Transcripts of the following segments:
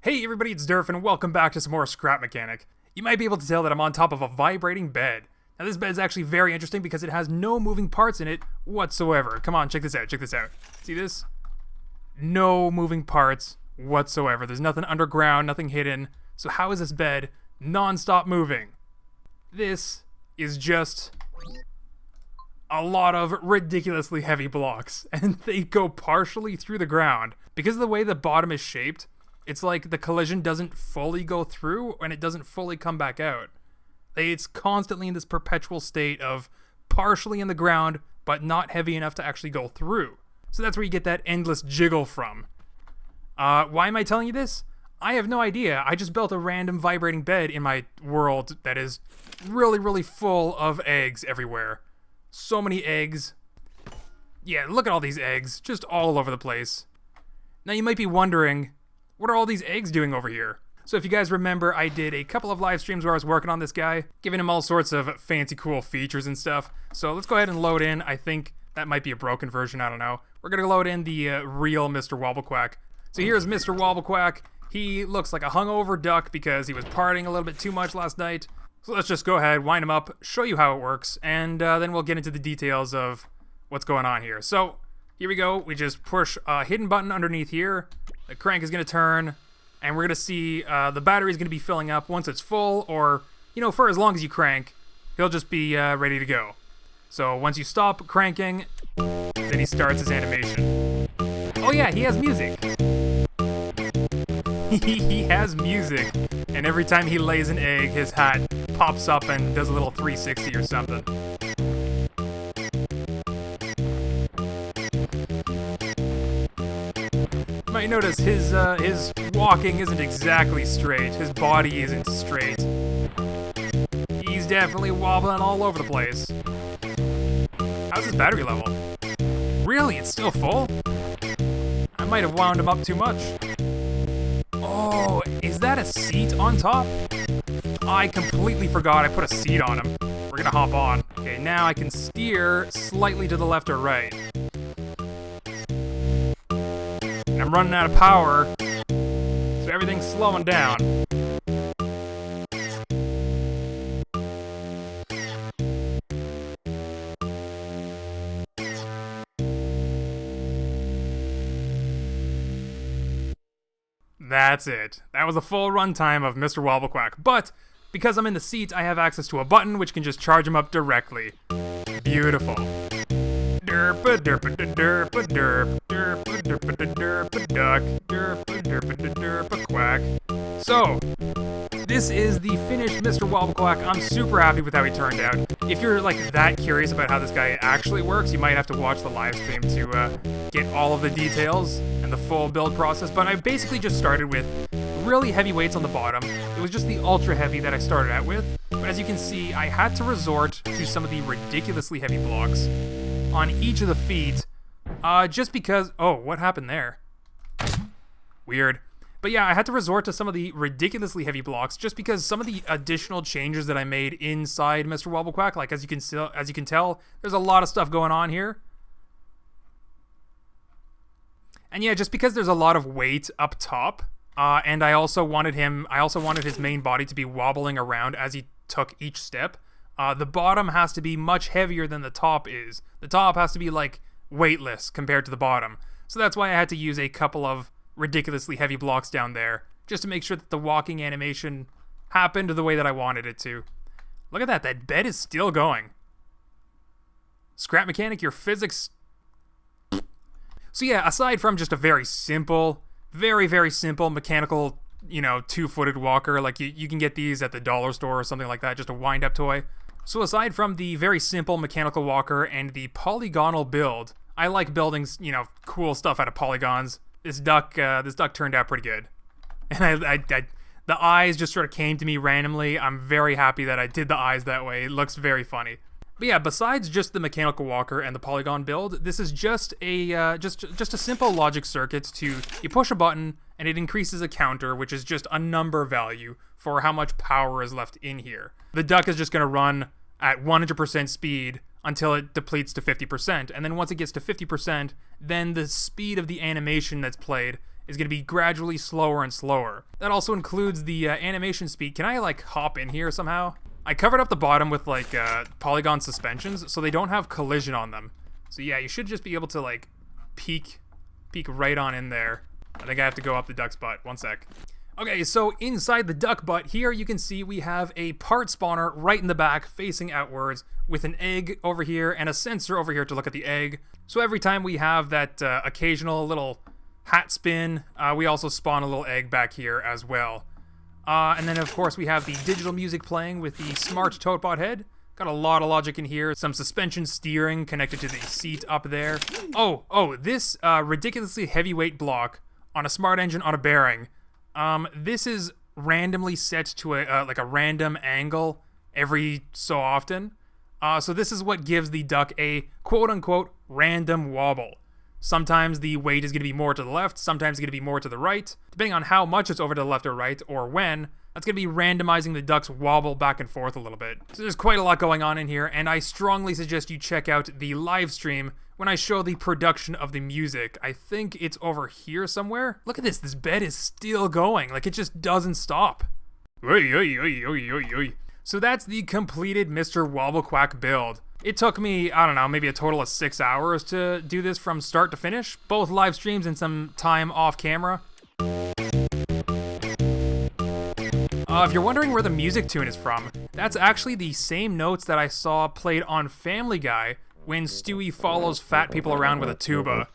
Hey everybody, it's Durf and welcome back to some more Scrap Mechanic. You might be able to tell that I'm on top of a vibrating bed. Now this bed is actually very interesting because it has no moving parts in it whatsoever. Come on, check this out, See this? No moving parts whatsoever. There's nothing underground, nothing hidden. So how is this bed non-stop moving? This is just a lot of ridiculously heavy blocks, and they go partially through the ground. Because of the way the bottom is shaped, it's like the collision doesn't fully go through and it doesn't fully come back out. It's constantly in this perpetual state of partially in the ground, but not heavy enough to actually go through. So that's where you get that endless jiggle from. Why am I telling you this? I have no idea. I just built a random vibrating bed in my world that is really full of eggs everywhere. So many eggs. Yeah, look at all these eggs, just all over the place. Now you might be wondering, what are all these eggs doing over here? So if you guys remember, I did a couple of live streams where I was working on this guy, giving him all sorts of fancy cool features and stuff. So let's go ahead and load in. I think that might be a broken version, I don't know. We're gonna load in the real Mr. WobbleQuack. So here's Mr. WobbleQuack. He looks like a hungover duck because he was partying a little bit too much last night. So let's just go ahead, wind him up, show you how it works, and then we'll get into the details of what's going on here. So here we go. We just push a hidden button underneath here. The crank is going to turn, and we're going to see the battery is going to be filling up once it's full, or, you know, for as long as you crank, he'll just be ready to go. So once you stop cranking, then he starts his animation. Oh yeah, he has music. He has music, and every time he lays an egg, his hat pops up and does a little 360 or something. You might notice his walking isn't exactly straight. His body isn't straight. He's definitely wobbling all over the place. How's his battery level? Really? It's still full? I might have wound him up too much. Oh, is that a seat on top? I completely forgot I put a seat on him. We're gonna hop on. Okay, now I can steer slightly to the left or right. And I'm running out of power, so everything's slowing down. That's it. That was a full runtime of Mr. WobbleQuack. But because I'm in the seat, I have access to a button which can just charge him up directly. Beautiful. Derpa derpa derpa derp derpa derpa derpa duck derpa derpa derpa quack. So, this is the finished Mr. WobbleQuack. I'm super happy with how he turned out. If you're like that curious about how this guy actually works, you might have to watch the live stream to get all of the details and the full build process. But I basically just started with really heavy weights on the bottom. It was just the ultra heavy that I started out with. But as you can see, I had to resort to some of the ridiculously heavy blocks on each of the feet, just because... Oh, what happened there? Weird. But yeah, I had to resort to some of the ridiculously heavy blocks just because some of the additional changes that I made inside Mr. WobbleQuack, like as you can tell, there's a lot of stuff going on here. And yeah, just because there's a lot of weight up top, and I also wanted his main body to be wobbling around as he took each step. The bottom has to be much heavier than the top is. The top has to be like weightless compared to the bottom. So that's why I had to use a couple of ridiculously heavy blocks down there, just to make sure that the walking animation happened the way that I wanted it to. Look at that, that bed is still going. Scrap Mechanic, your physics... So yeah, aside from just a very simple, very simple mechanical, you know, two-footed walker, like you can get these at the dollar store or something like that, just a wind-up toy. So aside from the very simple mechanical walker and the polygonal build, I like building, you know, cool stuff out of polygons. This duck turned out pretty good. And the eyes just sort of came to me randomly. I'm very happy that I did the eyes that way. It looks very funny. But yeah, besides just the mechanical walker and the polygon build, this is just a just a simple logic circuit to, you push a button and it increases a counter, which is just a number value for how much power is left in here. The duck is just going to run at 100% speed until it depletes to 50%, and then once it gets to 50%, then the speed of the animation that's played is going to be gradually slower and slower. That also includes the animation speed. Can I like hop in here somehow? I covered up the bottom with like polygon suspensions so they don't have collision on them. So yeah, you should just be able to like peek right on in there. I think I have to go up the duck's butt. One sec. Okay, so inside the duck butt here, you can see we have a part spawner right in the back facing outwards with an egg over here and a sensor over here to look at the egg. So every time we have that occasional little hat spin, we also spawn a little egg back here as well. And then of course we have the digital music playing with the smart toadbot head. Got a lot of logic in here. Some suspension steering connected to the seat up there. Oh, this ridiculously heavyweight block on a smart engine on a bearing. This is randomly set to a like a random angle every so often. So this is what gives the duck a quote-unquote random wobble. Sometimes the weight is going to be more to the left, sometimes it's going to be more to the right. Depending on how much it's over to the left or right, or when, that's going to be randomizing the duck's wobble back and forth a little bit. So there's quite a lot going on in here, and I strongly suggest you check out the live stream when I show the production of the music. I think it's over here somewhere. Look at this bed is still going, like it just doesn't stop. Oy, oy, oy, oy, oy, oy. So that's the completed Mr. WobbleQuack build. It took me, I don't know, maybe a total of 6 hours to do this from start to finish, both live streams and some time off camera. If you're wondering where the music tune is from, that's actually the same notes that I saw played on Family Guy when Stewie follows fat people around with a tuba.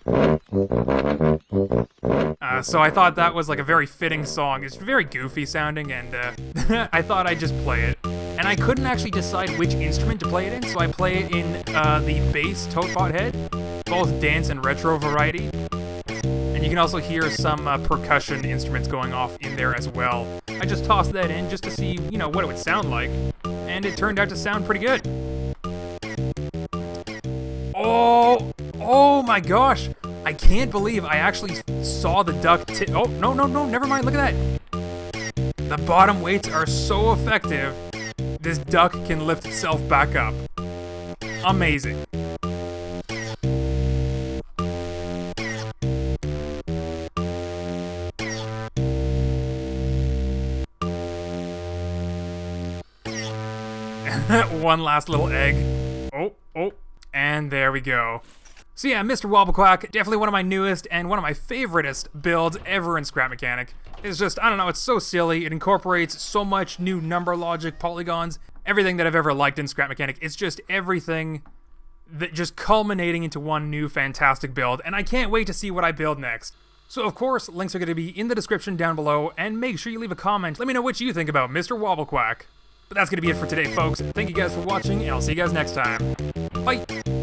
So I thought that was like a very fitting song. It's very goofy sounding, and I thought I'd just play it. And I couldn't actually decide which instrument to play it in, so I play it in the bass toadbot head, both dance and retro variety. And you can also hear some percussion instruments going off in there as well. I just tossed that in just to see, you know, what it would sound like, and it turned out to sound pretty good. Oh my gosh! I can't believe I actually saw the duck oh, no, never mind, look at that! The bottom weights are so effective, this duck can lift itself back up. Amazing. One last little egg. Oh, and there we go. So yeah, Mr. WobbleQuack, definitely one of my newest and one of my favoriteest builds ever in Scrap Mechanic. It's just, I don't know, it's so silly. It incorporates so much new number logic, polygons, everything that I've ever liked in Scrap Mechanic. It's just everything that just culminating into one new fantastic build, and I can't wait to see what I build next. So of course, links are going to be in the description down below, and make sure you leave a comment. Let me know what you think about Mr. WobbleQuack. But that's going to be it for today, folks. Thank you guys for watching, and I'll see you guys next time. Bye!